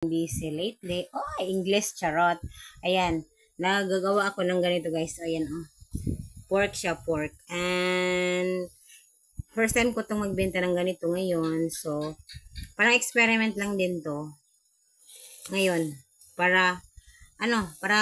Busy lately. Oh, English charot. Ayan, nagagawa ako ng ganito guys. So, ayan oh. Pork siya, pork. And first time ko itong magbenta ng ganito ngayon. So, parang experiment lang din to. Ngayon, para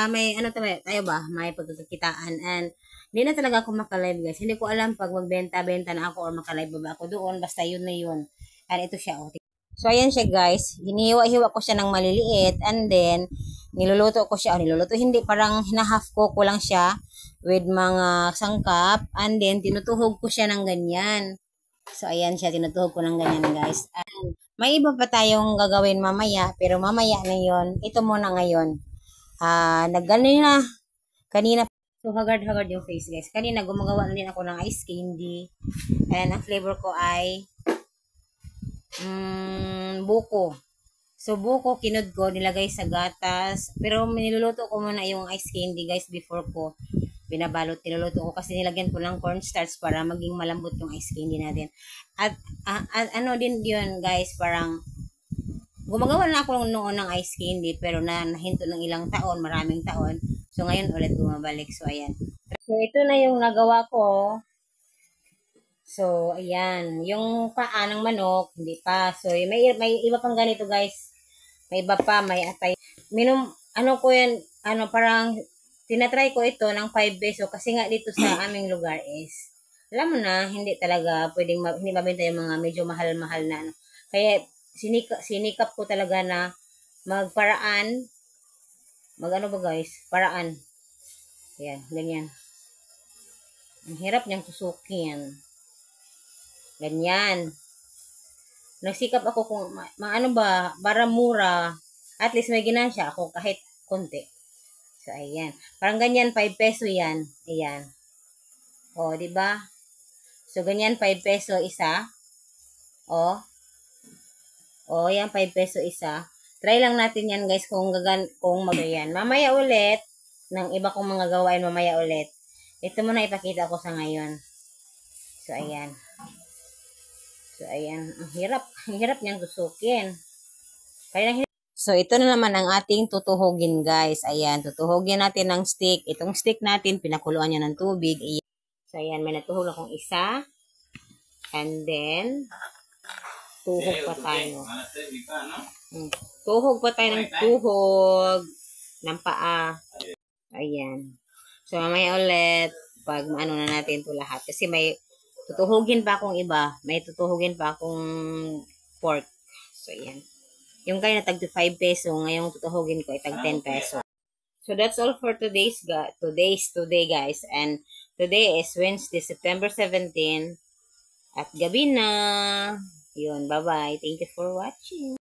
may tayo ba? May pagkakakitaan. And hindi na talaga ako makalive guys. Hindi ko alam pag magbenta-benta na ako or makalive ba ako doon. Basta yun na yun. And ito siya oh. So, ayan siya guys. Hinihiwa-hiwa ko siya ng maliliit. And then, niluluto ko siya. Niluluto, hindi. Parang hinahaf ko lang siya with mga sangkap. And then, tinutuhog ko siya ng ganyan. So, ayan siya. Tinutuhog ko ng ganyan guys. And, may iba pa tayong gagawin mamaya. Pero mamaya na yun. Ito muna ngayon. Kanina. So, hagard-hagard yung face guys. Kanina, gumagawa na din ako ng ice candy. And, ang flavor ko ay buko. So, buko, kinod ko, nilagay sa gatas. Pero, niluluto ko muna yung ice candy, guys, before ko binabalot. Niluluto ko kasi nilagyan ko ng cornstarch para maging malambot yung ice candy natin. At ano din yun, guys, parang gumagawa na ako noon ng ice candy, pero nahinto ng ilang taon, maraming taon. So, ngayon ulit bumabalik. So, ayan. So, ito na yung nagawa ko. So, ayan. Yung paa ng manok, hindi pa. So, may iba pang ganito, guys. May iba pa, may atay. Parang, tinatry ko ito ng 5 peso kasi nga dito sa aming lugar is, alam mo na, hindi talaga pwedeng, hindi mabenta yung mga medyo mahal-mahal na. Kaya, sinikap ko talaga na magparaan. Paraan. Ayan, ganyan. Ang hirap niyang tusukin. Ganyan. Nagsikap ako kung para mura. At least may ginansya ako kahit konti. So, ayan. Parang ganyan, 5 peso yan. Ayan. O, diba? So, ganyan, 5 peso isa. O, yan, 5 peso isa. Try lang natin yan, guys, kung magayan. Mamaya ulit, ng iba kong mga gawain, mamaya ulit. Ito muna ipakita ko sa ngayon. So, ayan. So, ayan. Ang hirap niyang tusukin. So, ito na naman ang ating tutuhugin, guys. Ayan, tutuhugin natin ng stick. Itong stick natin, pinakuluan niya ng tubig. Ayan. So, ayan, may natuhog akong isa. And then, tuhog pa tayo. Tuhog pa tayo ng tuhog ng paa. Ayan. So, mamaya ulit, pag na natin ito lahat. Kasi may tutuhugin pa akong iba. May tutuhugin pa akong pork. So, ayan. Yung kaya na tag 5 peso, ngayong tutuhugin ko ay tag 10 peso. So, that's all for today, guys. And today is Wednesday, September 17. At gabi na. Yun, bye-bye. Thank you for watching.